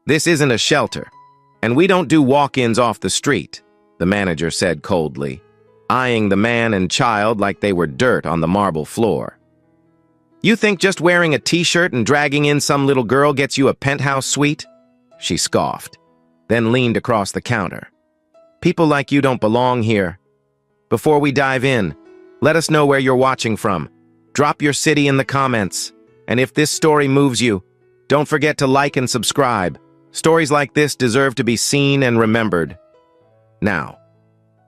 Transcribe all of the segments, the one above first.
This isn't a shelter, and we don't do walk-ins off the street, the manager said coldly, eyeing the man and child like they were dirt on the marble floor. You think just wearing a t-shirt and dragging in some little girl gets you a penthouse suite? She scoffed, then leaned across the counter. People like you don't belong here. Before we dive in, let us know where you're watching from. Drop your city in the comments. And if this story moves you, don't forget to like and subscribe. Stories like this deserve to be seen and remembered. Now,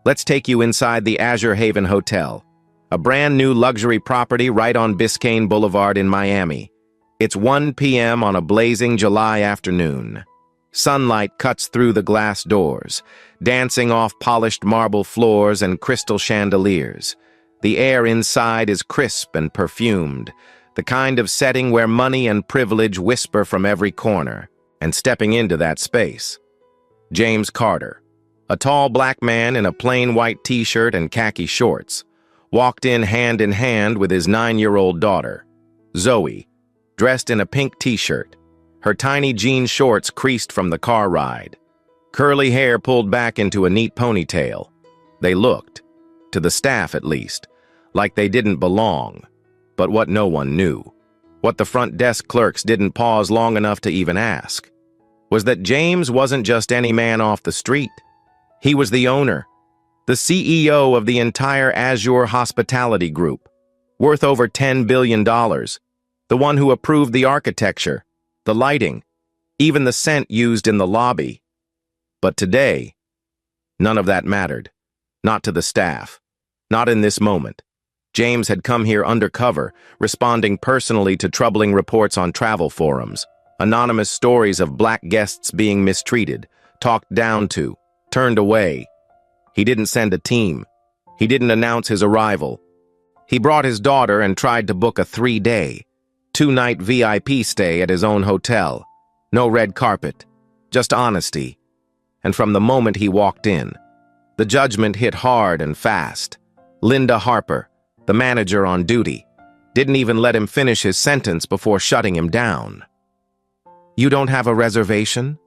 let's take you inside the Azure Haven Hotel, a brand new luxury property right on Biscayne Boulevard in Miami. It's 1 p.m. on a blazing July afternoon. Sunlight cuts through the glass doors, dancing off polished marble floors and crystal chandeliers. The air inside is crisp and perfumed, the kind of setting where money and privilege whisper from every corner. And stepping into that space, James Carter, a tall black man in a plain white t-shirt and khaki shorts, walked in hand with his 9-year-old daughter, Zoe, dressed in a pink t-shirt, her tiny jean shorts creased from the car ride, curly hair pulled back into a neat ponytail. They looked, to the staff at least, like they didn't belong. But what no one knew, what the front desk clerks didn't pause long enough to even ask, was that James wasn't just any man off the street. He was the owner, the CEO of the entire Azure Hospitality Group, worth over $10 billion, the one who approved the architecture, the lighting, even the scent used in the lobby. But today, none of that mattered. Not to the staff. Not in this moment. James had come here undercover, responding personally to troubling reports on travel forums, anonymous stories of black guests being mistreated, talked down to, turned away. He didn't send a team. He didn't announce his arrival. He brought his daughter and tried to book a 3-day, 2-night VIP stay at his own hotel. No red carpet, just honesty. And from the moment he walked in, the judgment hit hard and fast. Linda Harper, the manager on duty, didn't even let him finish his sentence before shutting him down. You don't have a reservation?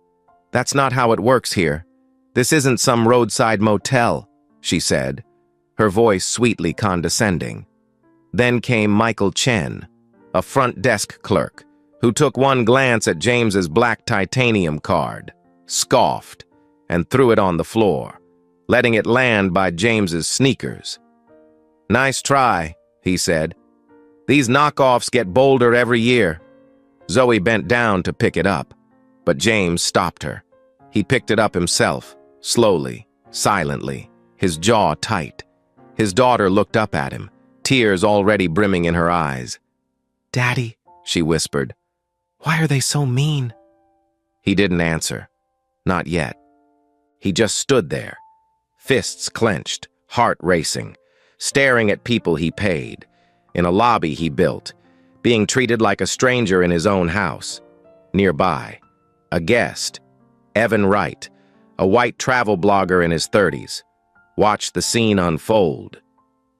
That's not how it works here. This isn't some roadside motel, she said, her voice sweetly condescending. Then came Michael Chen, a front desk clerk, who took one glance at James's black titanium card, scoffed, and threw it on the floor, letting it land by James's sneakers. Nice try, he said. These knockoffs get bolder every year. Zoe bent down to pick it up, but James stopped her. He picked it up himself, slowly, silently, his jaw tight. His daughter looked up at him, tears already brimming in her eyes. Daddy, she whispered, why are they so mean? He didn't answer. Not yet. He just stood there, fists clenched, heart racing, staring at people he paid, in a lobby he built, being treated like a stranger in his own house. Nearby, a guest, Evan Wright, a white travel blogger in his 30s, watched the scene unfold.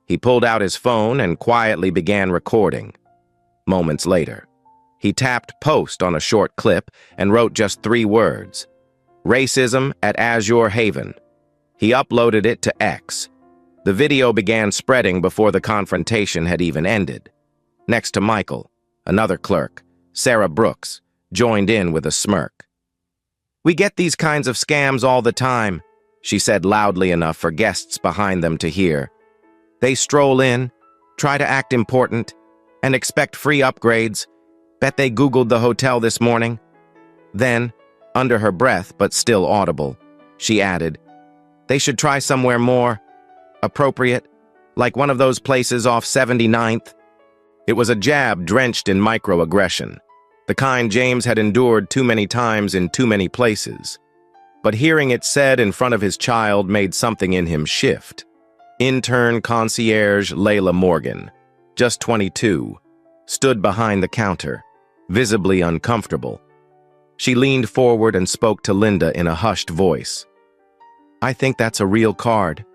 He pulled out his phone and quietly began recording. Moments later, he tapped post on a short clip and wrote just 3 words, "Racism at Azure Haven." He uploaded it to X. The video began spreading before the confrontation had even ended. Next to Michael, another clerk, Sarah Brooks, joined in with a smirk. We get these kinds of scams all the time, she said loudly enough for guests behind them to hear. They stroll in, try to act important, and expect free upgrades. Bet they Googled the hotel this morning. Then, under her breath but still audible, she added, they should try somewhere more appropriate, like one of those places off 79th. It was a jab drenched in microaggression, the kind James had endured too many times in too many places. But hearing it said in front of his child made something in him shift. Intern concierge Layla Morgan, just 22, stood behind the counter, visibly uncomfortable. She leaned forward and spoke to Linda in a hushed voice. I think that's a real card.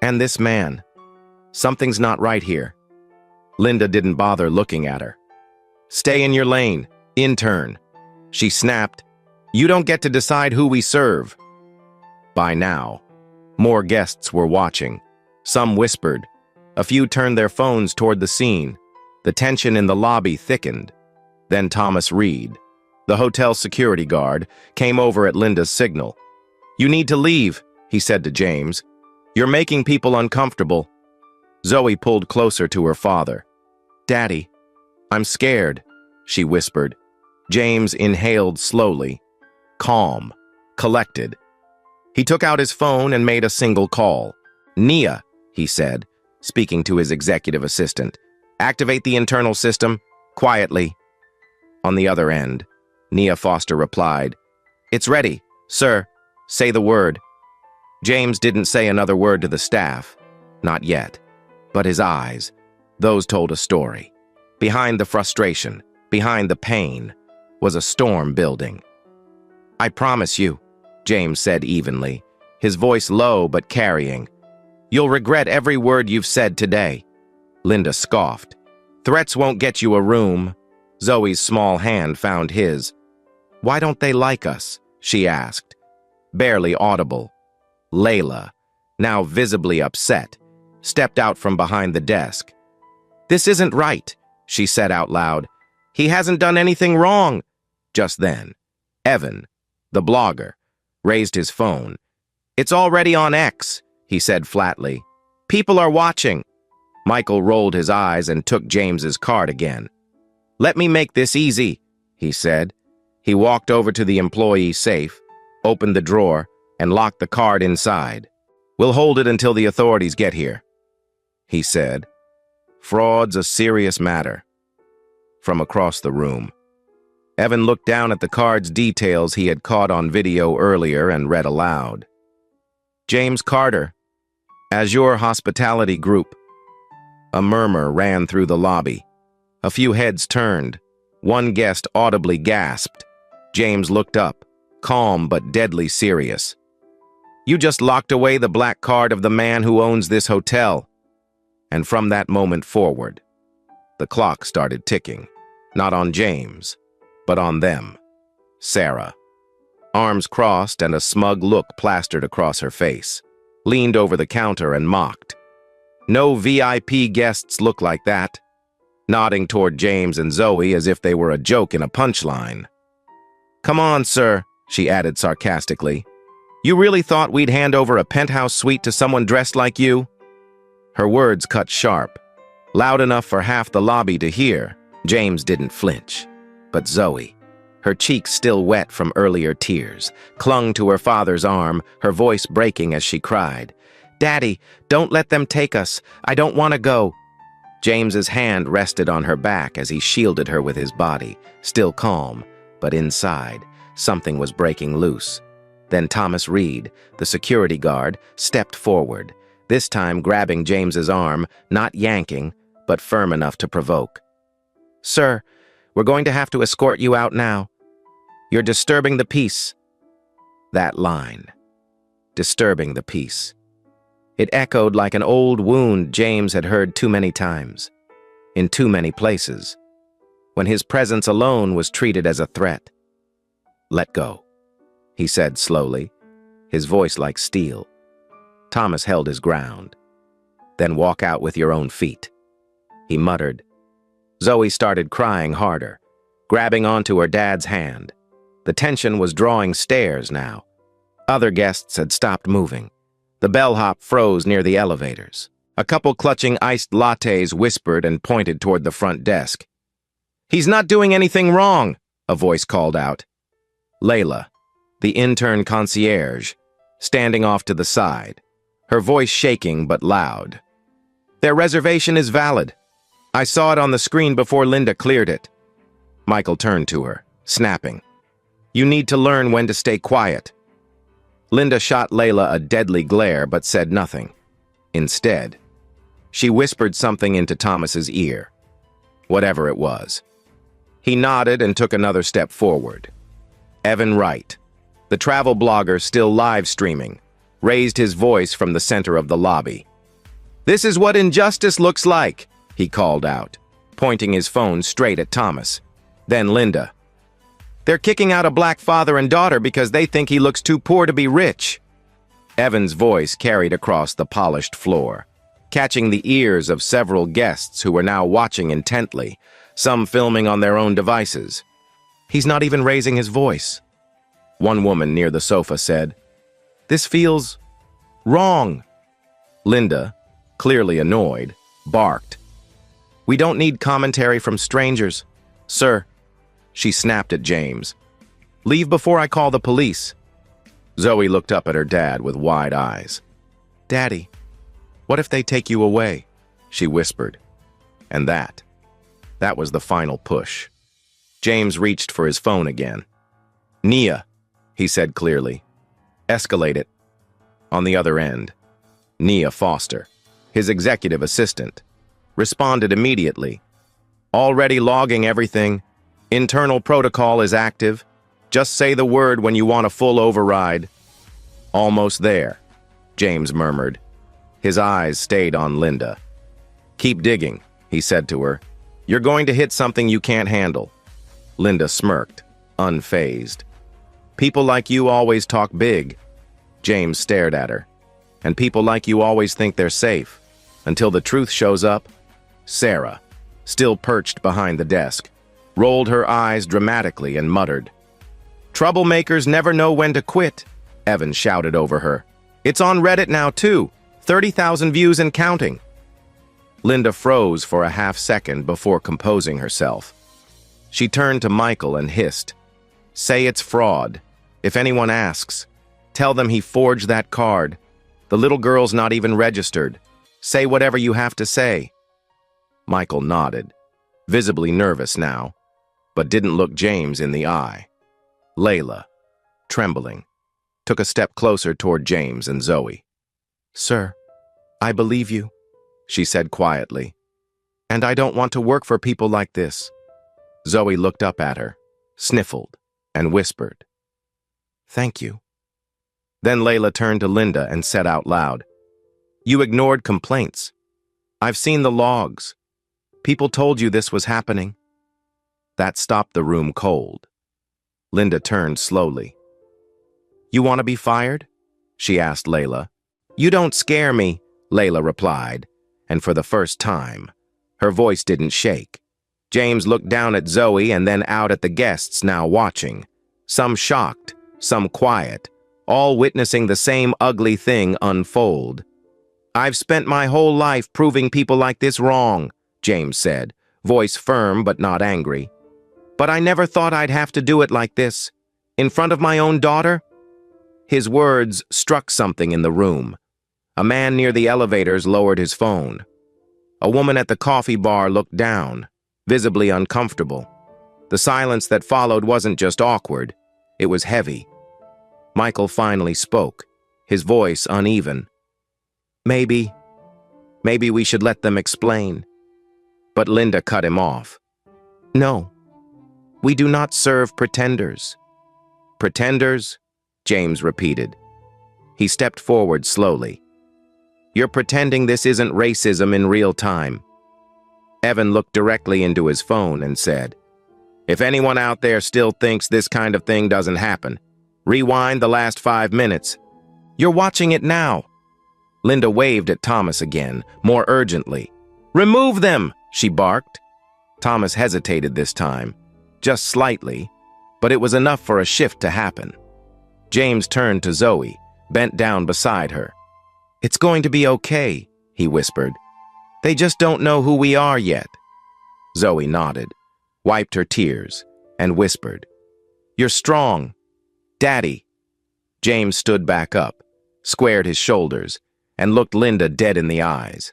And this man. Something's not right here. Linda didn't bother looking at her. Stay in your lane, intern, she snapped, You don't get to decide who we serve. By now, more guests were watching. Some whispered. A few turned their phones toward the scene. The tension in the lobby thickened. Then Thomas Reed, the hotel security guard, came over at Linda's signal. "You need to leave," he said to James. "You're making people uncomfortable." Zoe pulled closer to her father. "Daddy, I'm scared," she whispered. James inhaled slowly, calm, collected. He took out his phone and made a single call. "Nia," he said, speaking to his executive assistant. "Activate the internal system, quietly." On the other end, Nia Foster replied, "It's ready, sir. Say the word." James didn't say another word to the staff, not yet. But his eyes, those told a story. Behind the frustration, behind the pain, was a storm building. "I promise you," James said evenly, his voice low but carrying. "You'll regret every word you've said today." Linda scoffed. "Threats won't get you a room." Zoe's small hand found his. "Why don't they like us?" she asked. Barely audible. Layla, now visibly upset, stepped out from behind the desk. "This isn't right," she said out loud. "He hasn't done anything wrong." Just then, Evan, the blogger, raised his phone. "It's already on X," he said flatly. "People are watching." Michael rolled his eyes and took James's card again. "Let me make this easy," he said. He walked over to the employee safe, opened the drawer, and locked the card inside. "We'll hold it until the authorities get here," he said. "Fraud's a serious matter." From across the room, Evan looked down at the card's details he had caught on video earlier and read aloud. "James Carter, Azure Hospitality Group." A murmur ran through the lobby. A few heads turned. One guest audibly gasped. James looked up, calm but deadly serious. "You just locked away the black card of the man who owns this hotel." And from that moment forward, the clock started ticking, not on James, but on them. Sarah, arms crossed and a smug look plastered across her face, leaned over the counter and mocked. "No VIP guests look like that," nodding toward James and Zoe as if they were a joke in a punchline. "Come on, sir," she added sarcastically. "You really thought we'd hand over a penthouse suite to someone dressed like you?" Her words cut sharp, loud enough for half the lobby to hear. James didn't flinch, but Zoe, her cheeks still wet from earlier tears, clung to her father's arm, her voice breaking as she cried, "Daddy, don't let them take us. I don't want to go." James's hand rested on her back as he shielded her with his body, still calm, but inside, something was breaking loose. Then Thomas Reed, the security guard, stepped forward, this time grabbing James's arm, not yanking, but firm enough to provoke. "Sir, we're going to have to escort you out now. You're disturbing the peace." That line, disturbing the peace. It echoed like an old wound James had heard too many times, in too many places, when his presence alone was treated as a threat. "Let go," he said slowly, his voice like steel. Thomas held his ground. "Then walk out with your own feet," he muttered. Zoe started crying harder, grabbing onto her dad's hand. The tension was drawing stares now. Other guests had stopped moving. The bellhop froze near the elevators. A couple clutching iced lattes whispered and pointed toward the front desk. "He's not doing anything wrong," a voice called out. Layla, the intern concierge, standing off to the side, her voice shaking but loud. "Their reservation is valid. I saw it on the screen before Linda cleared it." Michael turned to her, snapping. "You need to learn when to stay quiet." Linda shot Layla a deadly glare but said nothing. Instead, she whispered something into Thomas's ear, whatever it was. He nodded and took another step forward. Evan Wright, the travel blogger still live streaming, raised his voice from the center of the lobby. "This is what injustice looks like," he called out, pointing his phone straight at Thomas. Then Linda. They're kicking out a black father and daughter because they think he looks too poor to be rich. Evan's voice carried across the polished floor, catching the ears of several guests who were now watching intently, some filming on their own devices. He's not even raising his voice. One woman near the sofa said, "This feels wrong." Linda, clearly annoyed, barked, "We don't need commentary from strangers, sir." She snapped at James. "Leave before I call the police." Zoe looked up at her dad with wide eyes. "Daddy, what if they take you away?" she whispered. And that was the final push. James reached for his phone again. "Nia," he said clearly. "Escalate it." On the other end, Nia Foster, his executive assistant, responded immediately. "Already logging everything. Internal protocol is active. Just say the word when you want a full override." "Almost there," James murmured. His eyes stayed on Linda. "Keep digging," he said to her. "You're going to hit something you can't handle." Linda smirked, unfazed. "People like you always talk big." James stared at her. "And people like you always think they're safe, until the truth shows up." Sarah, still perched behind the desk, rolled her eyes dramatically and muttered. "Troublemakers never know when to quit," Evan shouted over her. "It's on Reddit now, too. 30,000 views and counting." Linda froze for a half second before composing herself. She turned to Michael and hissed, "Say it's fraud. If anyone asks, tell them he forged that card. The little girl's not even registered. Say whatever you have to say." Michael nodded, visibly nervous now, but didn't look James in the eye. Layla, trembling, took a step closer toward James and Zoe. "Sir, I believe you," she said quietly. "And I don't want to work for people like this." Zoe looked up at her, sniffled, and whispered, "Thank you." Then Layla turned to Linda and said out loud, "You ignored complaints. I've seen the logs. People told you this was happening." That stopped the room cold. Linda turned slowly. "You want to be fired?" she asked Layla. "You don't scare me," Layla replied, and for the first time, her voice didn't shake. James looked down at Zoe and then out at the guests now watching, some shocked, some quiet, all witnessing the same ugly thing unfold. "I've spent my whole life proving people like this wrong," James said, voice firm but not angry. "But I never thought I'd have to do it like this, in front of my own daughter." His words struck something in the room. A man near the elevators lowered his phone. A woman at the coffee bar looked down, visibly uncomfortable. The silence that followed wasn't just awkward, it was heavy. Michael finally spoke, his voice uneven. Maybe we should let them explain." But Linda cut him off. "No, we do not serve pretenders." "Pretenders?" James repeated. He stepped forward slowly. "You're pretending this isn't racism in real time." Evan looked directly into his phone and said, "If anyone out there still thinks this kind of thing doesn't happen, rewind the last 5 minutes. You're watching it now." Linda waved at Thomas again, more urgently. "Remove them!" she barked. Thomas hesitated this time, just slightly, but it was enough for a shift to happen. James turned to Zoe, bent down beside her. "It's going to be okay," he whispered. "They just don't know who we are yet." Zoe nodded, wiped her tears, and whispered, "You're strong. Daddy." James stood back up, squared his shoulders, and looked Linda dead in the eyes.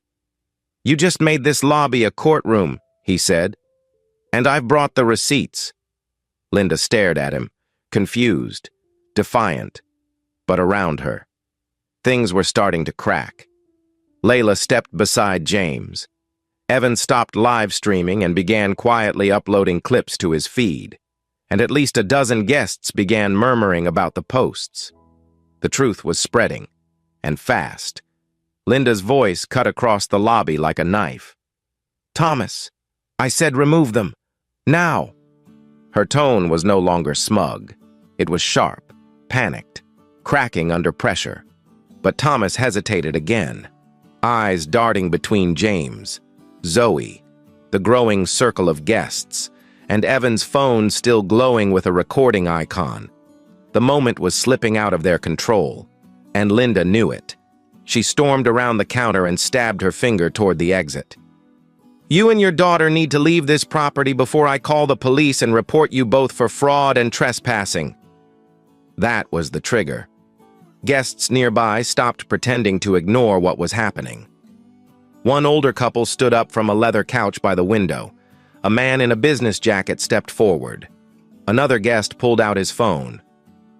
"You just made this lobby a courtroom," he said. "And I've brought the receipts." Linda stared at him, confused, defiant, but around her, things were starting to crack. Layla stepped beside James. Evan stopped live streaming and began quietly uploading clips to his feed, and at least a dozen guests began murmuring about the posts. The truth was spreading, and fast. Linda's voice cut across the lobby like a knife. "Thomas, I said remove them. Now." Her tone was no longer smug. It was sharp, panicked, cracking under pressure. But Thomas hesitated again, eyes darting between James, Zoe, the growing circle of guests, and Evan's phone still glowing with a recording icon. The moment was slipping out of their control, and Linda knew it. She stormed around the counter and stabbed her finger toward the exit. "You and your daughter need to leave this property before I call the police and report you both for fraud and trespassing." That was the trigger. Guests nearby stopped pretending to ignore what was happening. One older couple stood up from a leather couch by the window. A man in a business jacket stepped forward. Another guest pulled out his phone.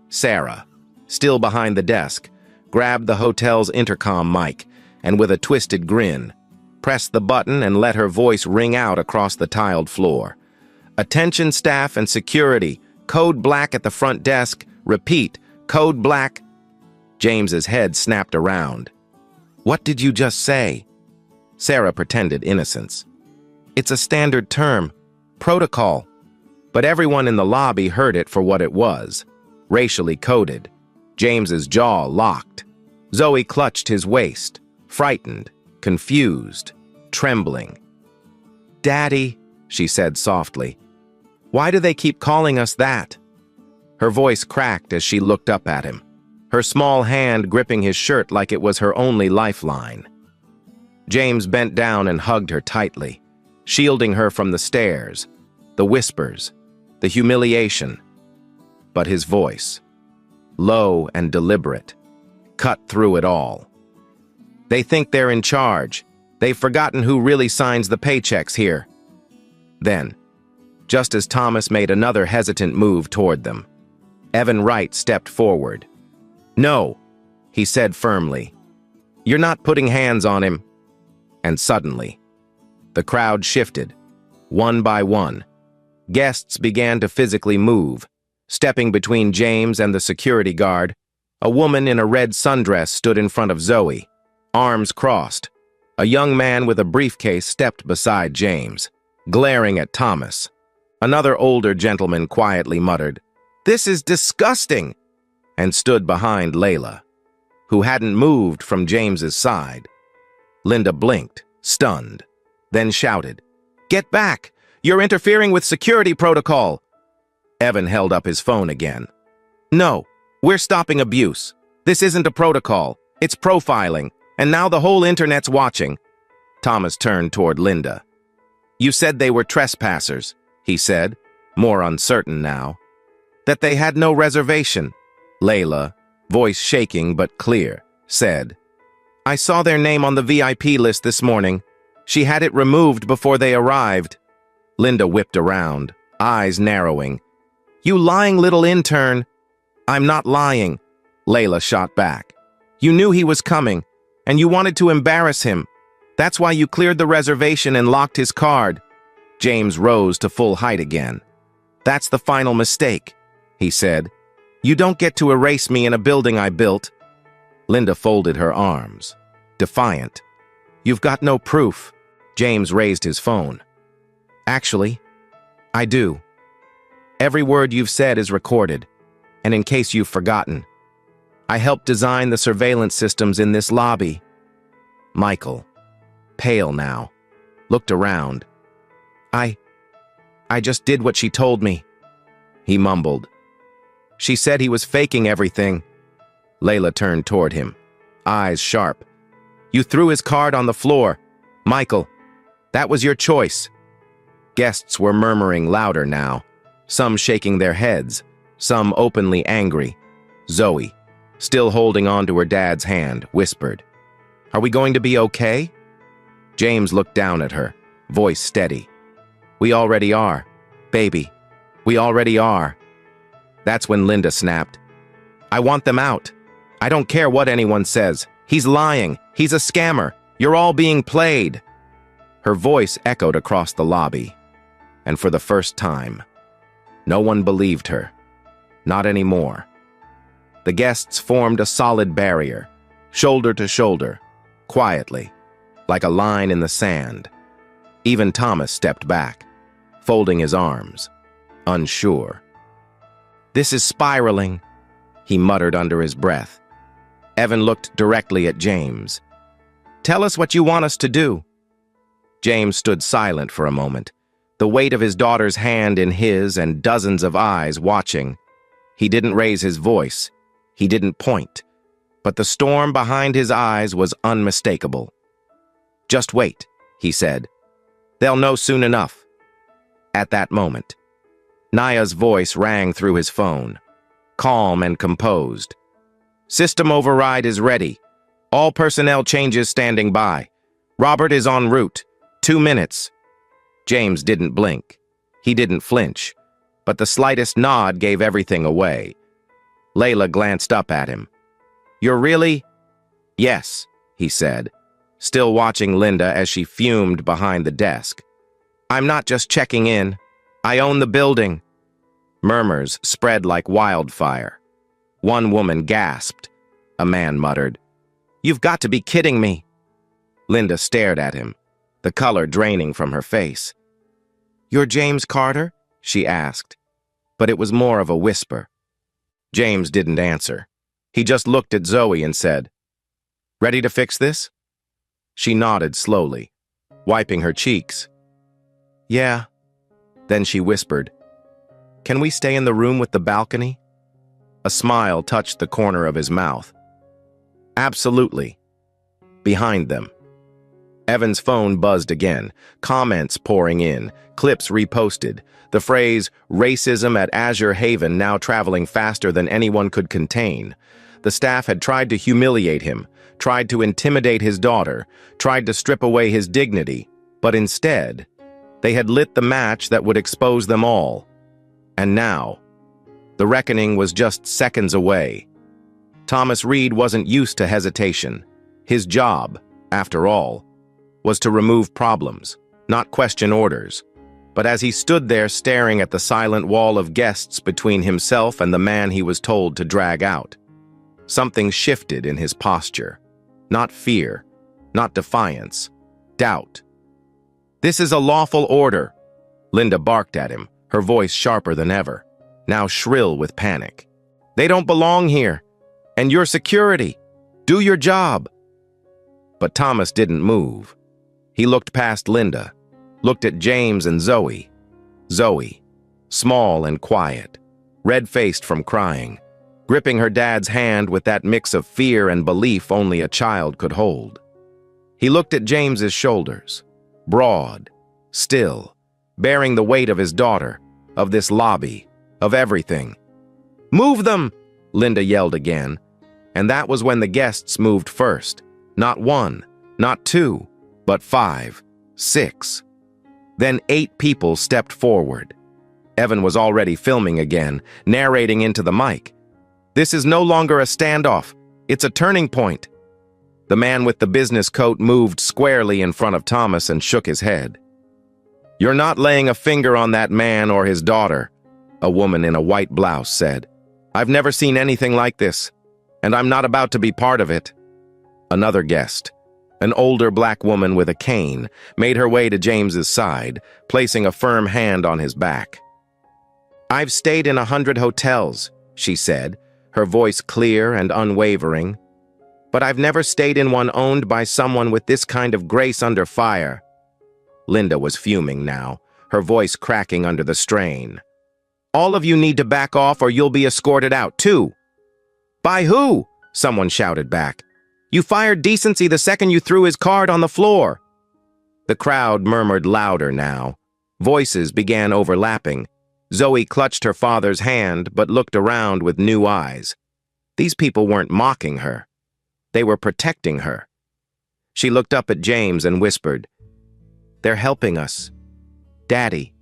Sarah, still behind the desk, grabbed the hotel's intercom mic and with a twisted grin, pressed the button and let her voice ring out across the tiled floor. "Attention staff and security, code black at the front desk. Repeat, code black." James's head snapped around. "What did you just say?" Sarah pretended innocence. "It's a standard term, protocol." But everyone in the lobby heard it for what it was, racially coded. James's jaw locked. Zoe clutched his waist, frightened, confused, trembling. "Daddy," she said softly, "why do they keep calling us that?" Her voice cracked as she looked up at him, her small hand gripping his shirt like it was her only lifeline. James bent down and hugged her tightly, shielding her from the stares, the whispers, the humiliation. But his voice, low and deliberate, cut through it all. "They think they're in charge. They've forgotten who really signs the paychecks here." Then, just as Thomas made another hesitant move toward them, Evan Wright stepped forward. "No," he said firmly. "You're not putting hands on him." And suddenly, the crowd shifted, one by one. Guests began to physically move, stepping between James and the security guard. A woman in a red sundress stood in front of Zoe, arms crossed. A young man with a briefcase stepped beside James, glaring at Thomas. Another older gentleman quietly muttered, "This is disgusting," and stood behind Layla, who hadn't moved from James's side. Linda blinked, stunned, then shouted, "Get back! You're interfering with security protocol!" Evan held up his phone again. "No, we're stopping abuse. This isn't a protocol. It's profiling, and now the whole internet's watching." Thomas turned toward Linda. "You said they were trespassers," he said, more uncertain now. "That they had no reservation." Layla, voice shaking but clear, said, "I saw their name on the VIP list this morning. She had it removed before they arrived." Linda whipped around, eyes narrowing. "You lying little intern." "I'm not lying," Layla shot back. "You knew he was coming, and you wanted to embarrass him. That's why you cleared the reservation and locked his card." James rose to full height again. "That's the final mistake," he said. "You don't get to erase me in a building I built." Linda folded her arms, defiant. "You've got no proof." James raised his phone. "Actually, I do. Every word you've said is recorded, and in case you've forgotten, I helped design the surveillance systems in this lobby." Michael, pale now, looked around. I just did what she told me," he mumbled. "She said he was faking everything." Layla turned toward him, eyes sharp. "You threw his card on the floor. Michael, that was your choice." Guests were murmuring louder now, some shaking their heads, some openly angry. Zoe, still holding on to her dad's hand, whispered, "Are we going to be okay?" James looked down at her, voice steady. "We already are, baby. We already are." That's when Linda snapped, "I want them out. I don't care what anyone says. He's lying. He's a scammer. You're all being played." Her voice echoed across the lobby, and for the first time, no one believed her. Not anymore. The guests formed a solid barrier, shoulder to shoulder, quietly, like a line in the sand. Even Thomas stepped back, folding his arms, unsure. "This is spiraling," he muttered under his breath. Evan looked directly at James. "Tell us what you want us to do." James stood silent for a moment, the weight of his daughter's hand in his and dozens of eyes watching. He didn't raise his voice. He didn't point. But the storm behind his eyes was unmistakable. "Just wait," he said. "They'll know soon enough." At that moment, Naya's voice rang through his phone, calm and composed. "System override is ready. All personnel changes standing by. Robert is en route. 2 minutes." James didn't blink. He didn't flinch. But the slightest nod gave everything away. Layla glanced up at him. "You're really—" "Yes," he said, still watching Linda as she fumed behind the desk. "I'm not just checking in. I own the building." Murmurs spread like wildfire. One woman gasped. A man muttered, "You've got to be kidding me." Linda stared at him, the color draining from her face. "You're James Carter?" she asked, but it was more of a whisper. James didn't answer. He just looked at Zoe and said, "Ready to fix this?" She nodded slowly, wiping her cheeks. "Yeah." Then she whispered, "Can we stay in the room with the balcony?" A smile touched the corner of his mouth. "Absolutely." Behind them. Evan's phone buzzed again, comments pouring in, clips reposted, the phrase "racism at Azure Haven" now traveling faster than anyone could contain. The staff had tried to humiliate him, tried to intimidate his daughter, tried to strip away his dignity, but instead, they had lit the match that would expose them all. And now, the reckoning was just seconds away. Thomas Reed wasn't used to hesitation. His job, after all, was to remove problems, not question orders. But as he stood there staring at the silent wall of guests between himself and the man he was told to drag out, something shifted in his posture. Not fear, not defiance, doubt. "This is a lawful order," Linda barked at him, her voice sharper than ever, now shrill with panic. "They don't belong here. And your security. Do your job." But Thomas didn't move. He looked past Linda, looked at James and Zoe. Zoe, small and quiet, red-faced from crying, gripping her dad's hand with that mix of fear and belief only a child could hold. He looked at James's shoulders, broad, still, bearing the weight of his daughter, of this lobby, of everything. "Move them!" Linda yelled again, and that was when the guests moved first. Not one, not two, but 5, 6. Then 8 people stepped forward. Evan was already filming again, narrating into the mic. "This is no longer a standoff. It's a turning point." The man with the business coat moved squarely in front of Thomas and shook his head. "You're not laying a finger on that man or his daughter," a woman in a white blouse said. "I've never seen anything like this, and I'm not about to be part of it." Another guest, an older black woman with a cane, made her way to James's side, placing a firm hand on his back. "I've stayed in 100 hotels," she said, her voice clear and unwavering. "But I've never stayed in one owned by someone with this kind of grace under fire." Linda was fuming now, her voice cracking under the strain. "All of you need to back off or you'll be escorted out, too." "By who?" someone shouted back. "You fired decency the second you threw his card on the floor." The crowd murmured louder now. Voices began overlapping. Zoe clutched her father's hand but looked around with new eyes. These people weren't mocking her. They were protecting her. She looked up at James and whispered, "They're helping us. Daddy."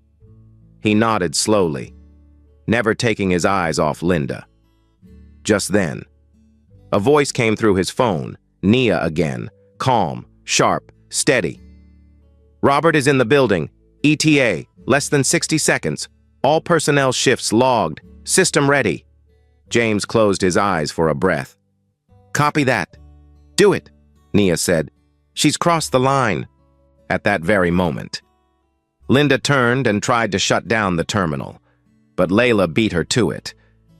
He nodded slowly, never taking his eyes off Linda. Just then, a voice came through his phone, Nia again, calm, sharp, steady. "Robert is in the building. ETA, less than 60 seconds. All personnel shifts logged. System ready." James closed his eyes for a breath. "Copy that." "Do it," Nia said. "She's crossed the line." At that very moment, Linda turned and tried to shut down the terminal. But Layla beat her to it,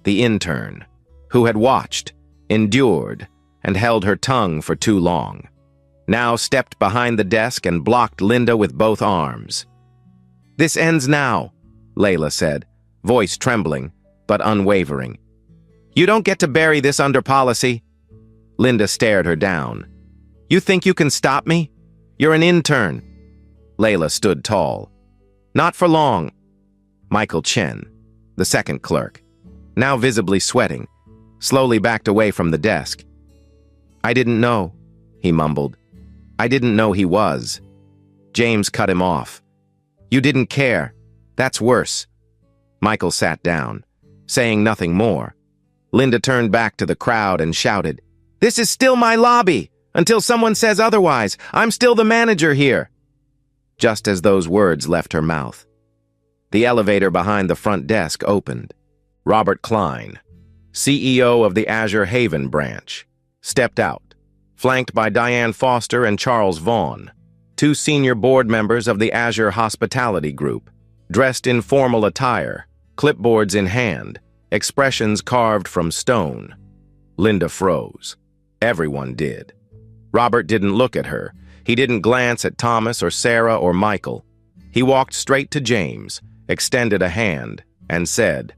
the intern, who had watched, endured, and held her tongue for too long. Now stepped behind the desk and blocked Linda with both arms. "This ends now," Layla said, voice trembling, but unwavering. "You don't get to bury this under policy." Linda stared her down. "You think you can stop me? You're an intern." Layla stood tall. "Not for long." Michael Chen, the second clerk, now visibly sweating, slowly backed away from the desk. "I didn't know," he mumbled. "I didn't know he was." James cut him off. "You didn't care. That's worse." Michael sat down, saying nothing more. Linda turned back to the crowd and shouted, "This is still my lobby! Until someone says otherwise, I'm still the manager here!" Just as those words left her mouth, the elevator behind the front desk opened. Robert Klein, CEO of the Azure Haven branch, stepped out, flanked by Diane Foster and Charles Vaughn, two senior board members of the Azure Hospitality Group, dressed in formal attire, clipboards in hand, expressions carved from stone. Linda froze. Everyone did. Robert didn't look at her. He didn't glance at Thomas or Sarah or Michael. He walked straight to James, extended a hand, and said,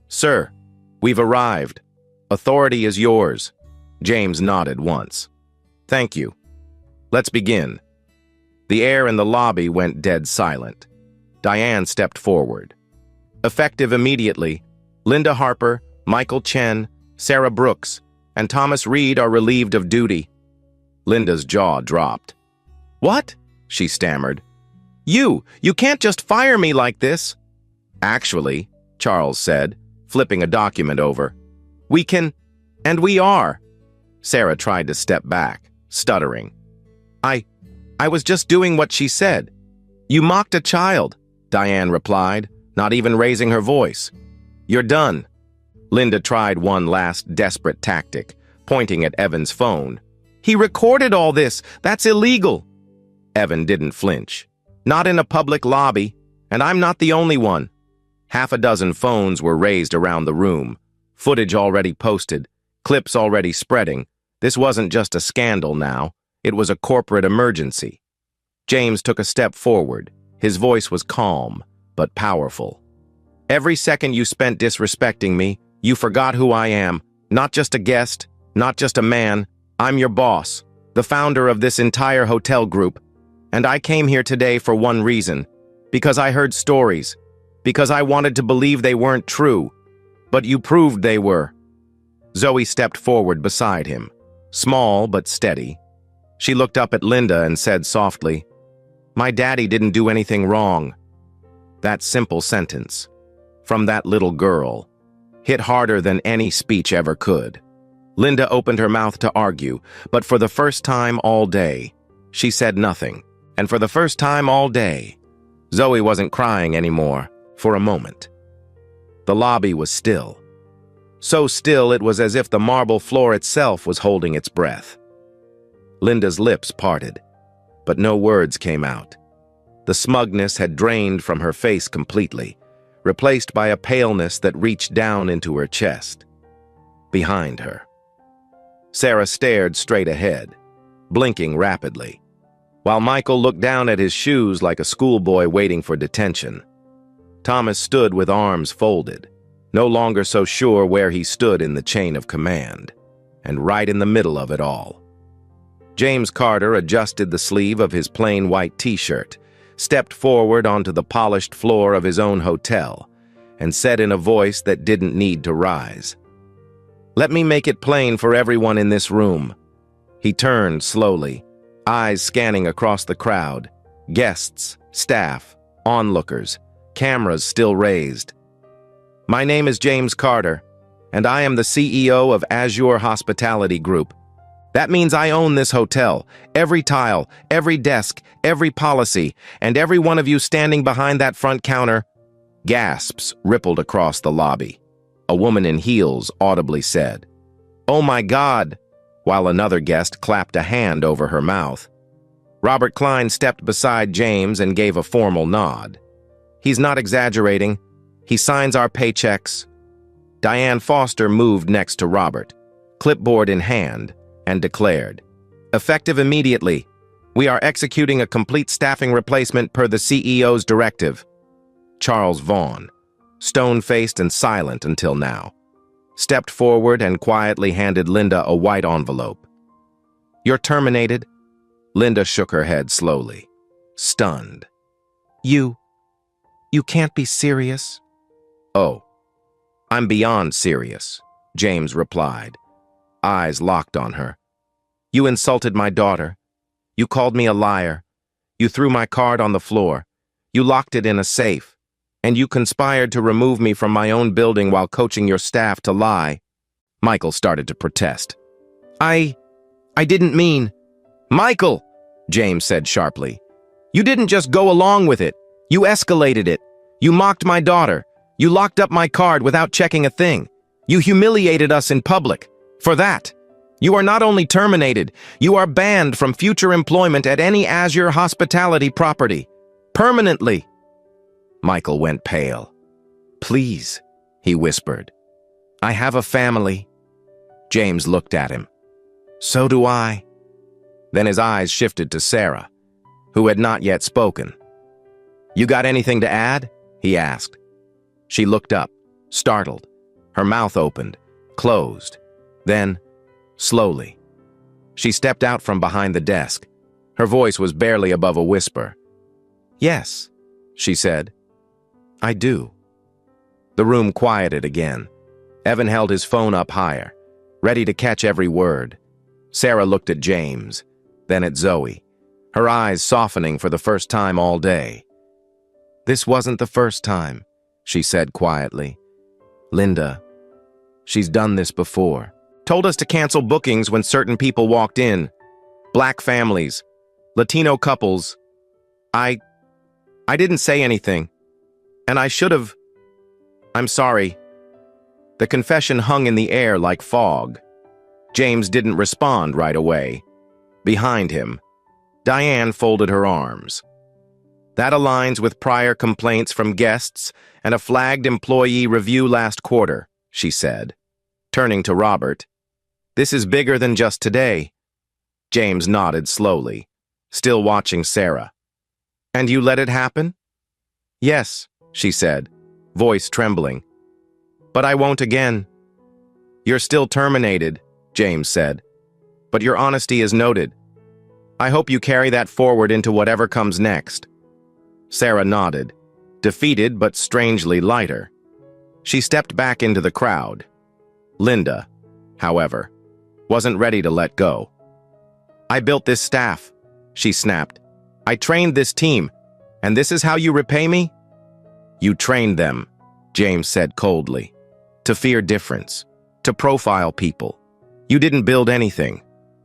"Sir, we've arrived. Authority is yours." James nodded once. "Thank you. Let's begin." The air in the lobby went dead silent. Diane stepped forward. Effective immediately, Linda Harper, Michael Chen, Sarah Brooks, and Thomas Reed are relieved of duty. Linda's jaw dropped. "What?" she stammered. You can't just fire me like this." "Actually," Charles said, flipping a document over, "we can, and we are." Sarah tried to step back, stuttering. I was just doing what she said." "You mocked a child," Diane replied, not even raising her voice. "You're done." Linda tried one last desperate tactic, pointing at Evan's phone. "He recorded all this. That's illegal." Evan didn't flinch. "Not in a public lobby, and I'm not the only one." Half a dozen phones were raised around the room, footage already posted, clips already spreading. This wasn't just a scandal now. It was a corporate emergency. James took a step forward. His voice was calm, but powerful. "Every second you spent disrespecting me, you forgot who I am. Not just a guest, not just a man. I'm your boss, the founder of this entire hotel group. And I came here today for one reason. Because I heard stories. Because I wanted to believe they weren't true. But you proved they were." Zoe stepped forward beside him, small but steady. She looked up at Linda and said softly, "My daddy didn't do anything wrong." That simple sentence, from that little girl, hit harder than any speech ever could. Linda opened her mouth to argue, but for the first time all day, she said nothing. And for the first time all day, Zoe wasn't crying anymore, for a moment. The lobby was still. So still it was as if the marble floor itself was holding its breath. Linda's lips parted, but no words came out. The smugness had drained from her face completely, replaced by a paleness that reached down into her chest. Behind her, Sarah stared straight ahead, blinking rapidly, while Michael looked down at his shoes like a schoolboy waiting for detention. Thomas stood with arms folded, no longer so sure where he stood in the chain of command, and right in the middle of it all. James Carter adjusted the sleeve of his plain white t-shirt, stepped forward onto the polished floor of his own hotel, and said in a voice that didn't need to rise, "Let me make it plain for everyone in this room." He turned slowly, eyes scanning across the crowd, guests, staff, onlookers, cameras still raised. "My name is James Carter, and I am the CEO of Azure Hospitality Group. That means I own this hotel, every tile, every desk, every policy, and every one of you standing behind that front counter." Gasps rippled across the lobby. A woman in heels audibly said, "Oh my God," while another guest clapped a hand over her mouth. Robert Klein stepped beside James and gave a formal nod. He's not exaggerating. He signs our paychecks. Diane Foster moved next to Robert, clipboard in hand, and declared, "Effective immediately. We are executing a complete staffing replacement per the CEO's directive." Charles Vaughn, stone-faced and silent until now, stepped forward and quietly handed Linda a white envelope. "You're terminated?" Linda shook her head slowly, stunned. You can't be serious." "Oh, I'm beyond serious," James replied, eyes locked on her. "You insulted my daughter. You called me a liar. You threw my card on the floor. You locked it in a safe. And you conspired to remove me from my own building while coaching your staff to lie." Michael started to protest. I didn't mean..." "Michael," James said sharply, "you didn't just go along with it. You escalated it. You mocked my daughter. You locked up my card without checking a thing. You humiliated us in public. For that, you are not only terminated, you are banned from future employment at any Azure hospitality property. Permanently." Michael went pale. "Please," he whispered. "I have a family." James looked at him. "So do I." Then his eyes shifted to Sarah, who had not yet spoken. "You got anything to add?" he asked. She looked up, startled. Her mouth opened, closed. Then, slowly, she stepped out from behind the desk. Her voice was barely above a whisper. "Yes," she said. "I do." The room quieted again. Evan held his phone up higher, ready to catch every word. Sarah looked at James, then at Zoe, her eyes softening for the first time all day. "This wasn't the first time," she said quietly. "Linda, she's done this before. Told us to cancel bookings when certain people walked in. Black families, Latino couples. I didn't say anything. And I should have. I'm sorry." The confession hung in the air like fog. James didn't respond right away. Behind him, Diane folded her arms. "That aligns with prior complaints from guests and a flagged employee review last quarter," she said. Turning to Robert, "This is bigger than just today." James nodded slowly, still watching Sarah. "And you let it happen?" "Yes," she said, voice trembling. "But I won't again." "You're still terminated," James said. "But your honesty is noted. I hope you carry that forward into whatever comes next." Sarah nodded, defeated but strangely lighter. She stepped back into the crowd. Linda, however, wasn't ready to let go. "I built this staff," she snapped. "I trained this team, and this is how you repay me?" "You trained them," James said coldly, "to fear difference, to profile people. You didn't build anything.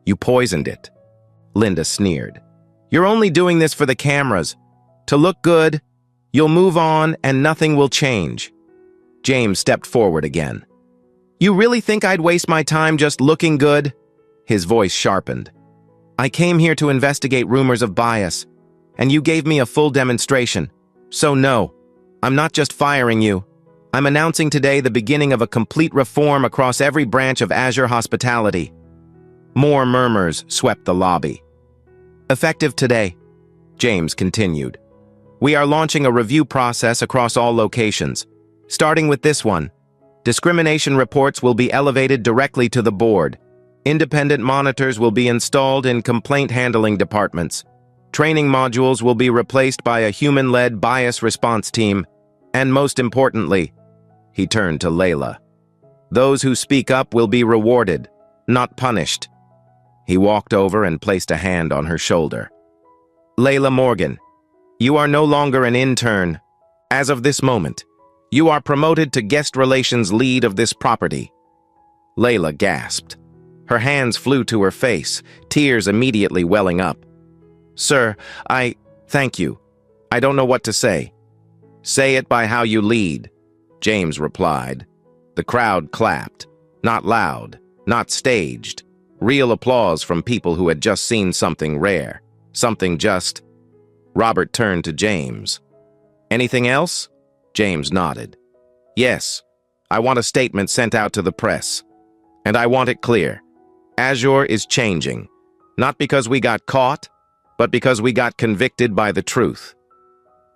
You poisoned it." Linda sneered. "You're only doing this for the cameras. To look good, you'll move on and nothing will change." James stepped forward again. "You really think I'd waste my time just looking good?" His voice sharpened. "I came here to investigate rumors of bias, and you gave me a full demonstration. So no, I'm not just firing you. I'm announcing today the beginning of a complete reform across every branch of Azure hospitality." More murmurs swept the lobby. "Effective today," James continued. "We are launching a review process across all locations. Starting with this one, discrimination reports will be elevated directly to the board. Independent monitors will be installed in complaint handling departments. Training modules will be replaced by a human-led bias response team. And most importantly," he turned to Layla, "those who speak up will be rewarded, not punished." He walked over and placed a hand on her shoulder. "Layla Morgan, you are no longer an intern. As of this moment, you are promoted to guest relations lead of this property." Layla gasped. Her hands flew to her face, tears immediately welling up. "Sir, thank you. I don't know what to say." "Say it by how you lead," James replied. The crowd clapped, not loud, not staged. Real applause from people who had just seen something rare, something just. Robert turned to James. "Anything else?" James nodded. Yes, I want a statement sent out to the press. And I want it clear. Azure is changing. Not because we got caught, but because we got convicted by the truth.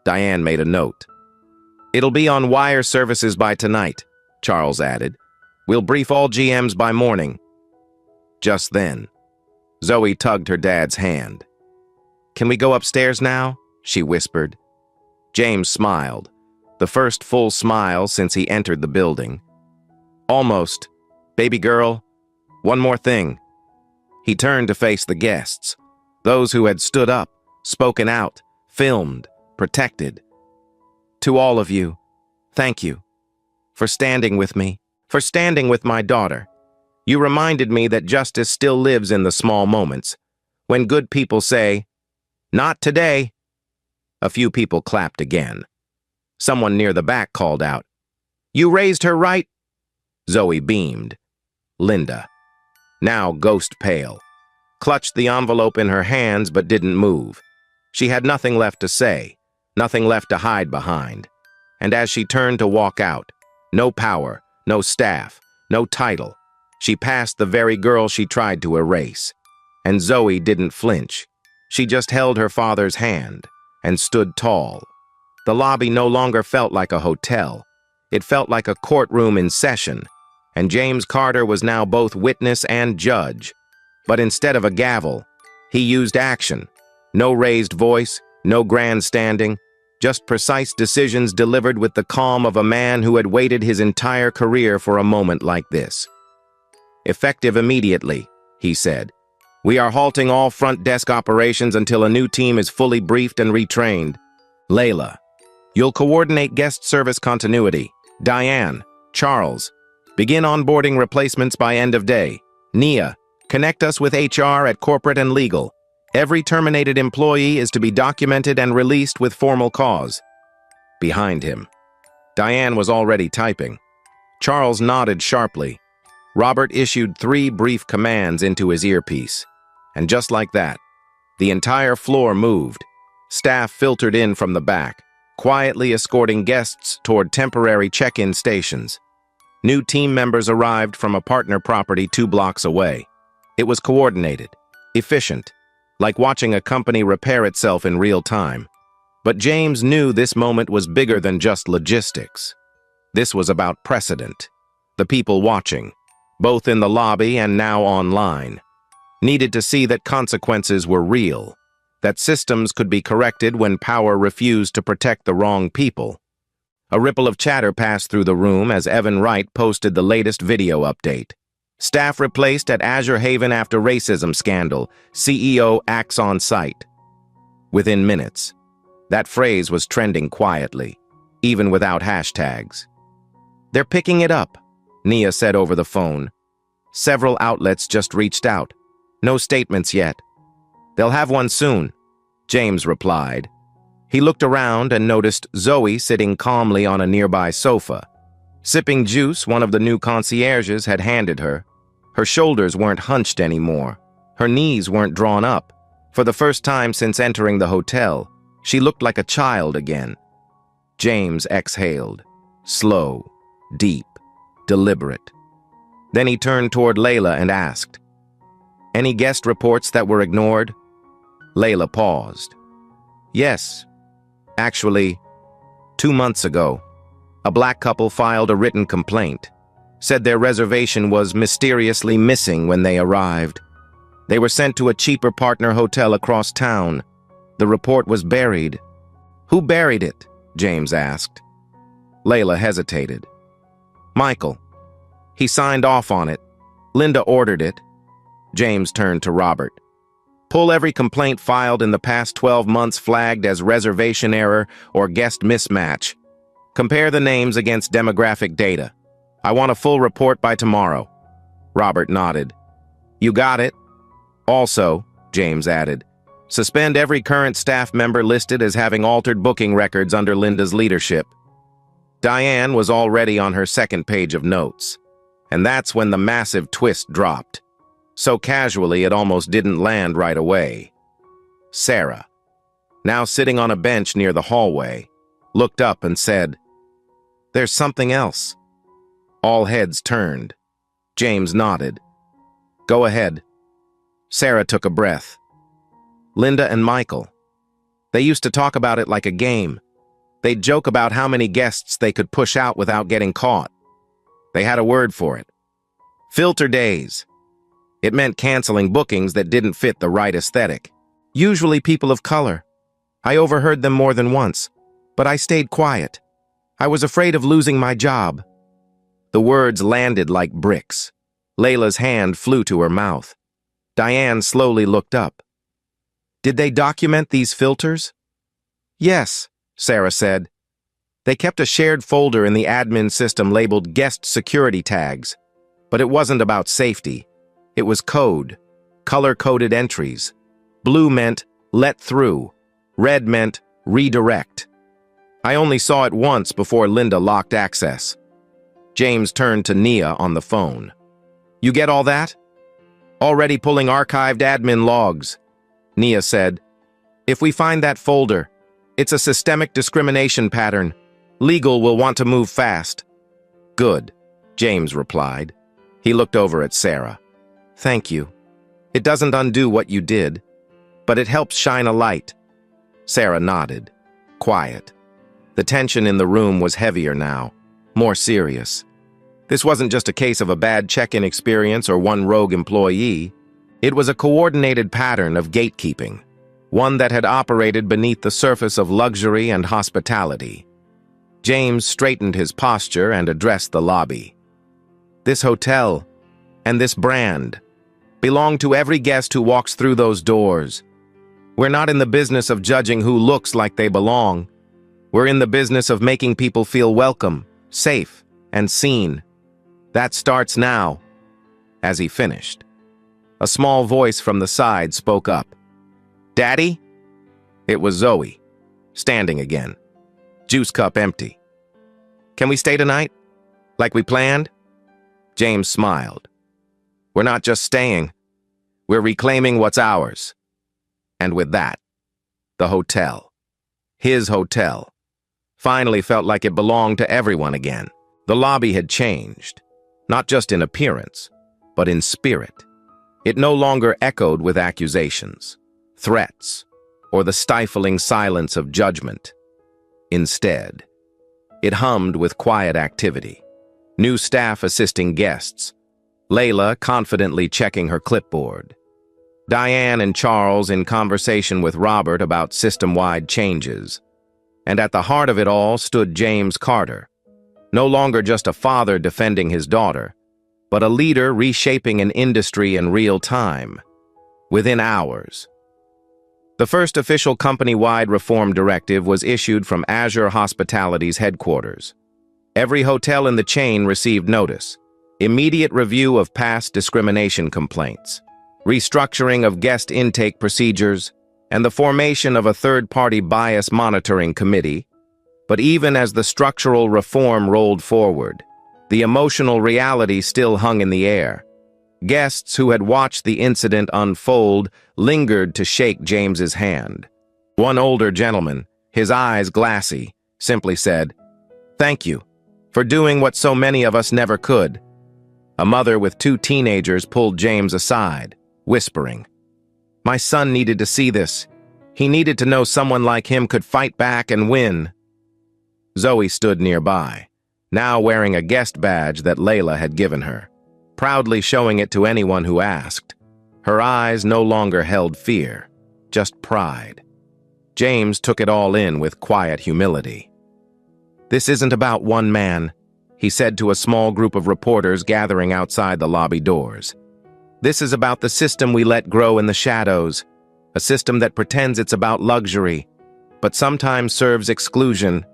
Diane made a note. It'll be on wire services by tonight, Charles added. We'll brief all GMs by morning. Just then, Zoe tugged her dad's hand. Can we go upstairs now? She whispered. James smiled, the first full smile since he entered the building. Almost. Baby girl, one more thing. He turned to face the guests, those who had stood up, spoken out, filmed, protected. To all of you, thank you for standing with me, for standing with my daughter. You reminded me that justice still lives in the small moments, when good people say, "Not today." A few people clapped again. Someone near the back called out, "You raised her right?" Zoe beamed. Linda, now ghost pale, clutched the envelope in her hands but didn't move. She had nothing left to say, nothing left to hide behind. And as she turned to walk out, no power, no staff, no title, she passed the very girl she tried to erase. And Zoe didn't flinch. She just held her father's hand and stood tall. The lobby no longer felt like a hotel. It felt like a courtroom in session, and James Carter was now both witness and judge. But instead of a gavel, he used action. No raised voice, no grandstanding, just precise decisions delivered with the calm of a man who had waited his entire career for a moment like this. Effective immediately, he said. We are halting all front desk operations until a new team is fully briefed and retrained. Layla, you'll coordinate guest service continuity. Diane, Charles, begin onboarding replacements by end of day. Nia, connect us with HR at corporate and legal. Every terminated employee is to be documented and released with formal cause. Behind him, Diane was already typing. Charles nodded sharply. Robert issued 3 brief commands into his earpiece. And just like that, the entire floor moved. Staff filtered in from the back, quietly escorting guests toward temporary check-in stations. New team members arrived from a partner property 2 blocks away. It was coordinated, efficient, like watching a company repair itself in real time. But James knew this moment was bigger than just logistics. This was about precedent. The people watching, both in the lobby and now online, needed to see that consequences were real, that systems could be corrected when power refused to protect the wrong people. A ripple of chatter passed through the room as Evan Wright posted the latest video update. Staff replaced at Azure Haven after racism scandal. CEO acts on site. Within minutes, that phrase was trending quietly, even without hashtags. They're picking it up, Nia said over the phone. Several outlets just reached out. No statements yet. They'll have one soon, James replied. He looked around and noticed Zoe sitting calmly on a nearby sofa. Sipping juice one of the new concierges had handed her. Her shoulders weren't hunched anymore. Her knees weren't drawn up. For the first time since entering the hotel, she looked like a child again. James exhaled. Slow, deep, deliberate. Then he turned toward Layla and asked, "Any guest reports that were ignored?" Layla paused. "Yes. Actually, 2 months ago, a black couple filed a written complaint, said their reservation was mysteriously missing when they arrived. They were sent to a cheaper partner hotel across town. The report was buried." "Who buried it?" James asked. Layla hesitated. "Michael. He signed off on it. Linda ordered it." James turned to Robert. "Pull every complaint filed in the past 12 months flagged as reservation error or guest mismatch. Compare the names against demographic data. I want a full report by tomorrow." Robert nodded. "You got it." "Also," James added, "suspend every current staff member listed as having altered booking records under Linda's leadership." Diane was already on her second page of notes. And that's when the massive twist dropped. So casually it almost didn't land right away. Sarah, now sitting on a bench near the hallway, looked up and said, There's something else. All heads turned. James nodded. Go ahead. Sarah took a breath. Linda and Michael. They used to talk about it like a game. They'd joke about how many guests they could push out without getting caught. They had a word for it. Filter days. It meant canceling bookings that didn't fit the right aesthetic. Usually people of color. I overheard them more than once, but I stayed quiet. I was afraid of losing my job. The words landed like bricks. Layla's hand flew to her mouth. Diane slowly looked up. Did they document these filters? Yes, Sarah said. They kept a shared folder in the admin system labeled guest security tags. But it wasn't about safety. It was code, color-coded entries. Blue meant let through. Red meant redirect. I only saw it once before Linda locked access. James turned to Nia on the phone. You get all that? Already pulling archived admin logs. Nia said, if we find that folder, it's a systemic discrimination pattern. Legal will want to move fast. Good, James replied. He looked over at Sarah. Thank you. It doesn't undo what you did, but it helps shine a light. Sarah nodded, quiet. The tension in the room was heavier now, more serious. This wasn't just a case of a bad check-in experience or one rogue employee. It was a coordinated pattern of gatekeeping, one that had operated beneath the surface of luxury and hospitality. James straightened his posture and addressed the lobby. This hotel and this brand belong to every guest who walks through those doors. We're not in the business of judging who looks like they belong. We're in the business of making people feel welcome, safe, and seen. That starts now. As he finished, a small voice from the side spoke up. Daddy? It was Zoe, standing again, juice cup empty. Can we stay tonight? Like we planned? James smiled. We're not just staying. We're reclaiming what's ours. And with that, the hotel, his hotel, finally felt like it belonged to everyone again. The lobby had changed, not just in appearance, but in spirit. It no longer echoed with accusations, threats, or the stifling silence of judgment. Instead, it hummed with quiet activity. New staff assisting guests, Layla confidently checking her clipboard, Diane and Charles in conversation with Robert about system-wide changes. And at the heart of it all stood James Carter, no longer just a father defending his daughter, but a leader reshaping an industry in real time, within hours. The first official company-wide reform directive was issued from Azure Hospitality's headquarters. Every hotel in the chain received notice, immediate review of past discrimination complaints, restructuring of guest intake procedures, and the formation of a third-party bias monitoring committee. But even as the structural reform rolled forward, the emotional reality still hung in the air. Guests who had watched the incident unfold lingered to shake James's hand. One older gentleman, his eyes glassy, simply said, "Thank you for doing what so many of us never could." A mother with 2 teenagers pulled James aside, whispering, "My son needed to see this. He needed to know someone like him could fight back and win." Zoe stood nearby, now wearing a guest badge that Layla had given her, proudly showing it to anyone who asked. Her eyes no longer held fear, just pride. James took it all in with quiet humility. "This isn't about one man," he said to a small group of reporters gathering outside the lobby doors. "This is about the system we let grow in the shadows, a system that pretends it's about luxury, but sometimes serves exclusion.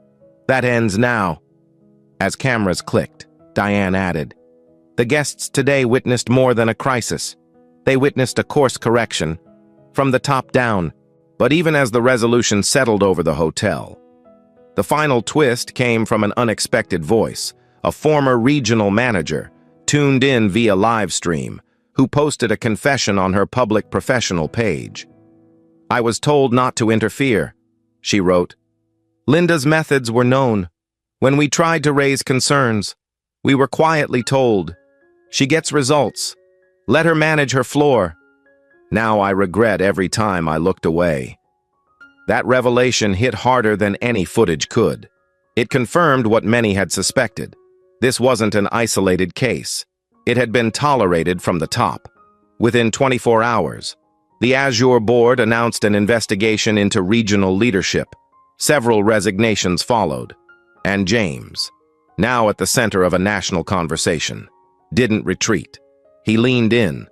That ends now." As cameras clicked, Diane added, "The guests today witnessed more than a crisis. They witnessed a course correction, from the top down." But even as the resolution settled over the hotel, the final twist came from an unexpected voice, a former regional manager, tuned in via live stream, who posted a confession on her public professional page. "I was told not to interfere," she wrote. "Linda's methods were known. When we tried to raise concerns, we were quietly told, "She gets results. Let her manage her floor." Now I regret every time I looked away. That revelation hit harder than any footage could. It confirmed what many had suspected. This wasn't an isolated case. It had been tolerated from the top. Within 24 hours, the Azure board announced an investigation into regional leadership. Several resignations followed. And James, now at the center of a national conversation, didn't retreat. He leaned in.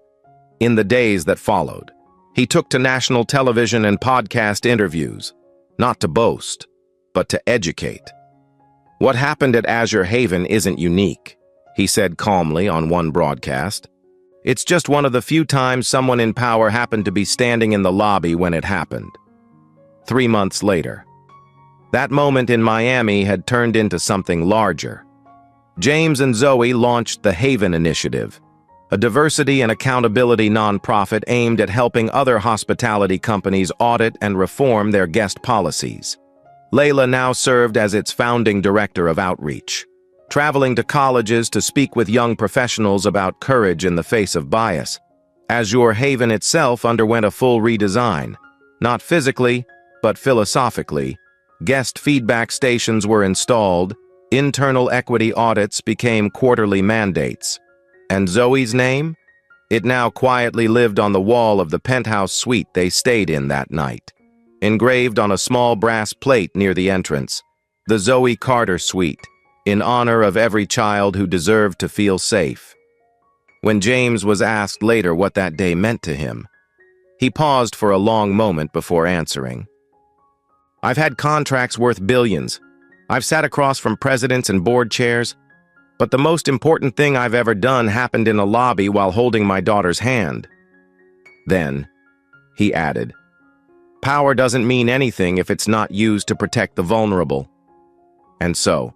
In the days that followed, he took to national television and podcast interviews, not to boast, but to educate. "What happened at Azure Haven isn't unique," he said calmly on one broadcast. "It's just one of the few times someone in power happened to be standing in the lobby when it happened." 3 months later, that moment in Miami had turned into something larger. James and Zoe launched the Haven Initiative, a diversity and accountability nonprofit aimed at helping other hospitality companies audit and reform their guest policies. Layla now served as its founding director of outreach, traveling to colleges to speak with young professionals about courage in the face of bias. Azure Haven itself underwent a full redesign, not physically, but philosophically. Guest feedback stations were installed, internal equity audits became quarterly mandates. And Zoe's name? It now quietly lived on the wall of the penthouse suite they stayed in that night. Engraved on a small brass plate near the entrance, the Zoe Carter Suite, in honor of every child who deserved to feel safe. When James was asked later what that day meant to him, he paused for a long moment before answering. "I've had contracts worth billions. I've sat across from presidents and board chairs, but the most important thing I've ever done happened in a lobby while holding my daughter's hand." Then, he added, "Power doesn't mean anything if it's not used to protect the vulnerable." And so,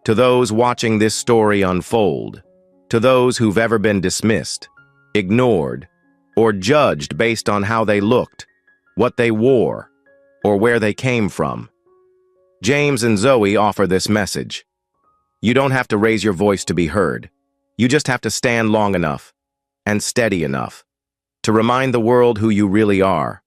to those watching this story unfold, to those who've ever been dismissed, ignored, or judged based on how they looked, what they wore, or where they came from, James and Zoe offer this message. You don't have to raise your voice to be heard. You just have to stand long enough and steady enough to remind the world who you really are.